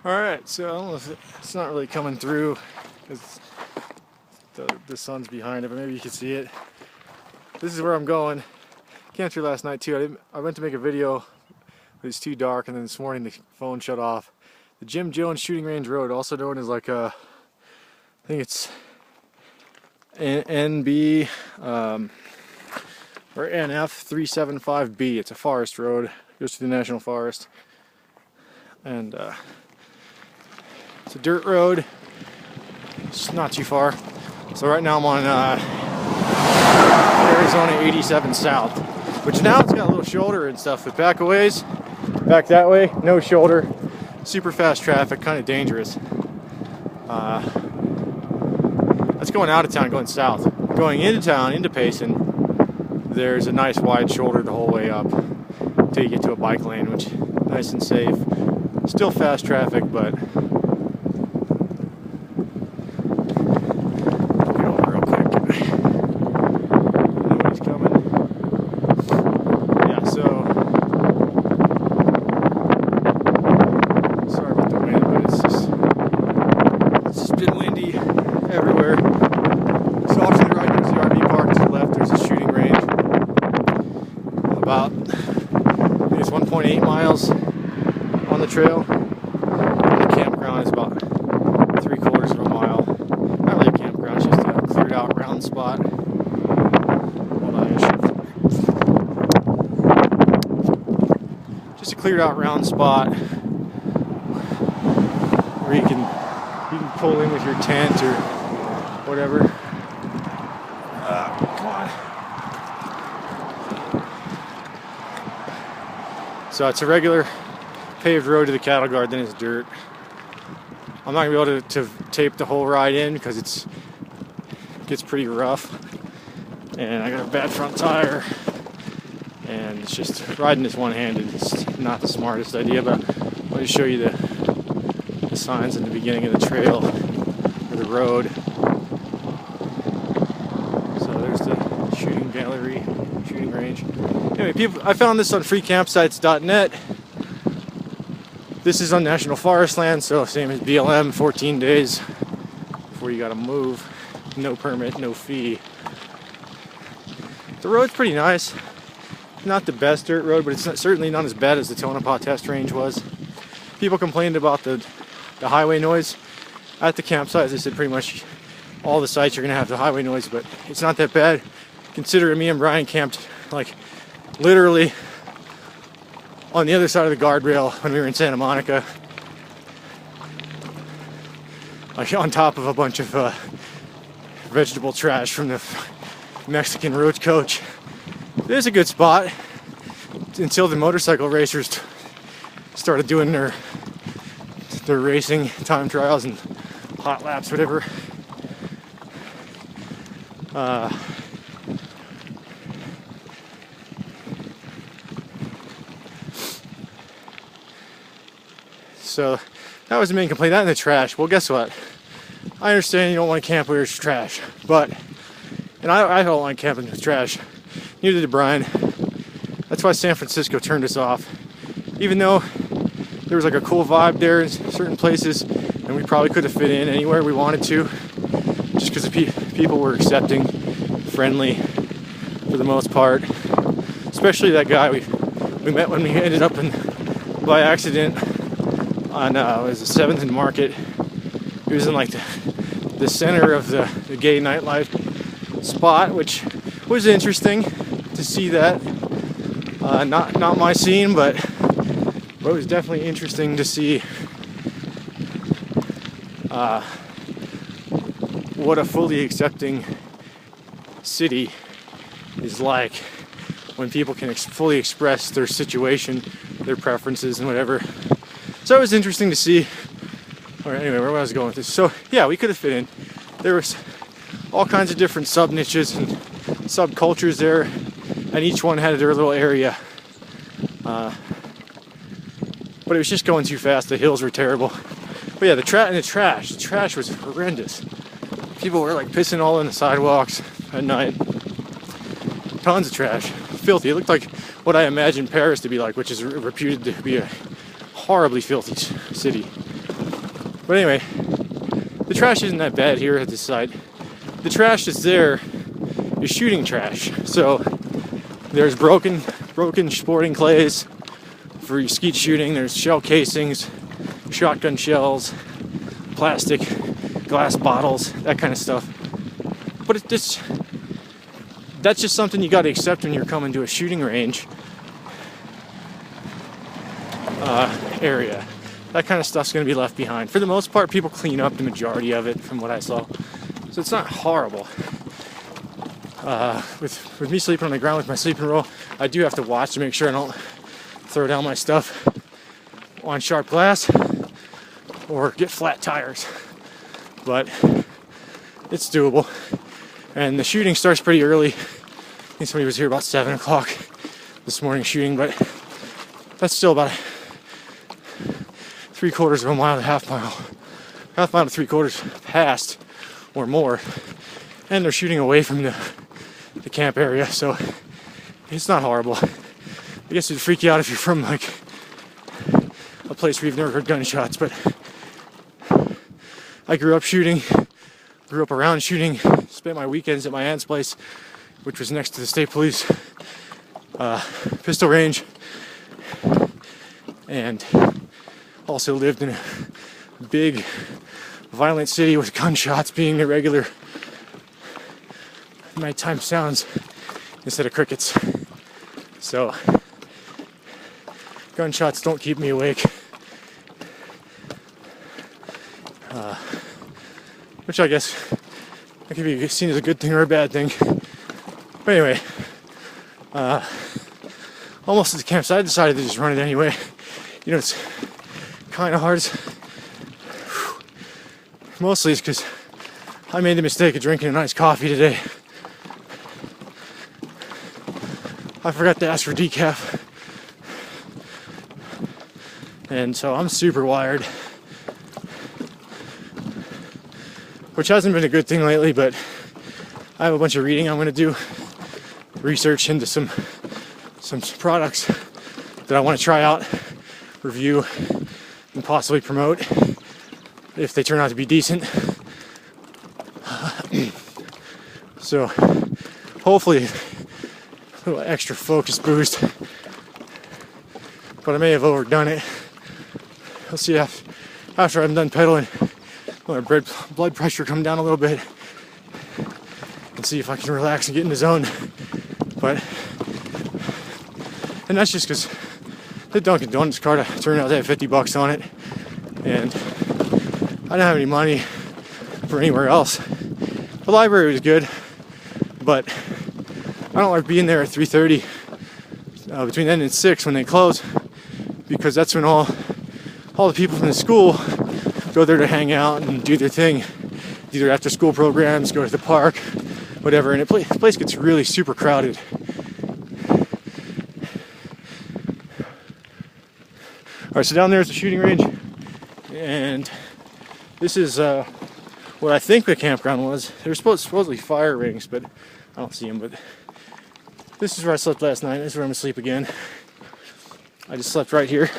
Alright, so I don't know if it's not really coming through because the sun's behind it, but maybe you can see it. This is where I'm going. Came through last night too. I went to make a video, but it's too dark, and then this morning the phone shut off. The Jim Jones Shooting Range Road, also known as like I think it's NB or NF 375B. It's a forest road, goes through the National Forest, and it's a dirt road. It's not too far. So right now I'm on Arizona 87 South, which now it's got a little shoulder and stuff, but back that way, no shoulder, super fast traffic, kind of dangerous. That's going out of town, going south. Going into town, into Payson, there's a nice wide shoulder the whole way up until you get to a bike lane, which is nice and safe. Still fast traffic, but everywhere. So off to the right there's the RV park, to the left there's a shooting range. About, I think it's 1.8 miles on the trail. And the campground is about 3/4 of a mile. Not really a campground, it's just a cleared out round spot. Hold on, just a cleared out round spot where you can pull in with your tent or whatever. Come on. So it's a regular paved road to the cattle guard, then it's dirt. I'm not gonna be able to tape the whole ride in because it gets pretty rough, and I got a bad front tire, and it's just riding this one-handed. It's not the smartest idea, but let me show you the signs in the beginning of the trail or the road. So there's the shooting gallery, shooting range. Anyway, I found this on freecampsites.net. This is on National Forest land, so same as BLM, 14 days before you gotta move. No permit, no fee. The road's pretty nice. Not the best dirt road, but it's certainly not as bad as the Tonopah test range was. People complained about the highway noise at the campsite. They said pretty much all the sites are gonna have the highway noise, but it's not that bad. Considering me and Brian camped like literally on the other side of the guardrail when we were in Santa Monica, like on top of a bunch of vegetable trash from the Mexican road coach. It is a good spot until the motorcycle racers started doing their racing time trials and hot laps, whatever. So that was the main complaint. That and the trash. Well, guess what? I understand you don't want to camp where there's trash, and I don't like camping with trash. Neither did Brian. That's why San Francisco turned us off. Even though there was like a cool vibe there in certain places, and we probably could have fit in anywhere we wanted to, just because the people were accepting, friendly for the most part. Especially that guy we met when we ended up by accident on it was the 7th and Market. He was in like the center of the gay nightlife spot, which was interesting to see that. Not my scene, but it was definitely interesting to see what a fully accepting city is like when people can fully express their situation, their preferences, and whatever. So it was interesting to see. Or anyway, where was I going with this? So yeah, we could have fit in. There was all kinds of different sub niches and subcultures there, and each one had their little area. But it was just going too fast. The hills were terrible. But yeah, the trash was horrendous. People were like pissing all in the sidewalks at night. Tons of trash. Filthy. It looked like what I imagined Paris to be like, which is reputed to be a horribly filthy city. But anyway, the trash isn't that bad here at this site. The trash that's there is shooting trash. So there's broken sporting clays for your skeet shooting. There's shell casings, shotgun shells, plastic, glass bottles, that kind of stuff. But that's just something you got to accept when you're coming to a shooting range area. That kind of stuff's going to be left behind. For the most part, people clean up the majority of it from what I saw. So it's not horrible. With me sleeping on the ground with my sleeping roll, I do have to watch to make sure I don't throw down my stuff on sharp glass or get flat tires. But it's doable. And the shooting starts pretty early. I think somebody was here about 7 o'clock this morning shooting, but that's still about 3/4 of a mile to half mile to 3/4 past or more. And they're shooting away from the camp area, so it's not horrible. I guess it'd freak you out if you're from like a place where you've never heard gunshots, but I grew up shooting, grew up around shooting, spent my weekends at my aunt's place, which was next to the state police pistol range, and also lived in a big, violent city with gunshots being the regular nighttime sounds instead of crickets. So gunshots don't keep me awake, which I guess that could be seen as a good thing or a bad thing. But anyway, almost at the campsite, I decided to just run it anyway. You know, it's kind of hard. Mostly it's because I made the mistake of drinking a nice coffee today. I forgot to ask for decaf. And so I'm super wired. Which hasn't been a good thing lately, but I have a bunch of reading I'm going to do. Research into some products that I want to try out, review, and possibly promote if they turn out to be decent. So hopefully a little extra focus boost, but I may have overdone it. I'll see after I'm done pedaling. Let my blood pressure come down a little bit and see if I can relax and get in the zone. And that's just because the Dunkin' Donuts card turned out to have $50 on it, and I didn't have any money for anywhere else. The library was good, but I don't like being there at 3:30 between then and 6 when they close, because that's when all the people from the school go there to hang out and do their thing, either after school programs, go to the park, whatever, and the place gets really super crowded. Alright, so down there is the shooting range, and this is what I think the campground was. There were supposedly fire rings, but I don't see them. But this is where I slept last night. This is where I'm going to sleep again. I just slept right here.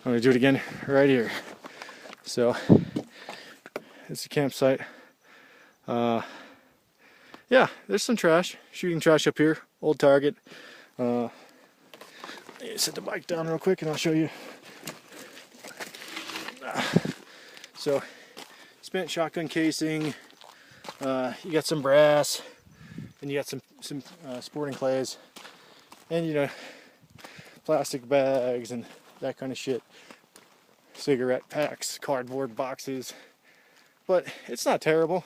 I'm going to do it again right here. So, it's a campsite. Yeah, there's some trash. Shooting trash up here. Old Target. Set the bike down real quick and I'll show you. So, spent shotgun casing. You got some brass, and you got some sporting clays, and you know, plastic bags and that kind of shit. Cigarette packs, cardboard boxes. But it's not terrible.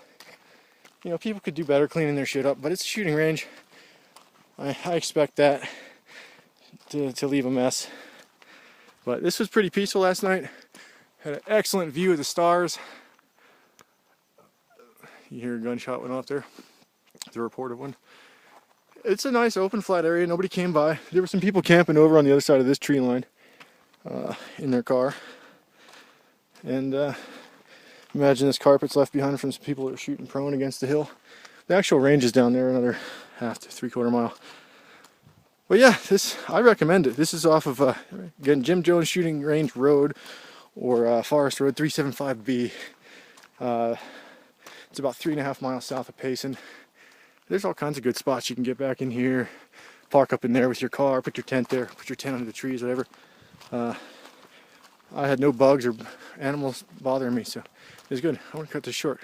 You know, people could do better cleaning their shit up, but it's a shooting range. I expect that to leave a mess. But this was pretty peaceful last night. Had an excellent view of the stars. You hear a gunshot went off there. The reported one. It's a nice open flat area. Nobody came by. There were some people camping over on the other side of this tree line in their car. And imagine this carpet's left behind from some people that are shooting prone against the hill. The actual range is down there, another half to 3/4 mile. But yeah, I recommend it. This is off of again, Jim Jones Shooting Range Road, or Forest Road 375B. It's about 3.5 miles south of Payson. There's all kinds of good spots you can get back in here, park up in there with your car, put your tent there, put your tent under the trees, whatever. I had no bugs or animals bothering me, so it was good. I want to cut this short.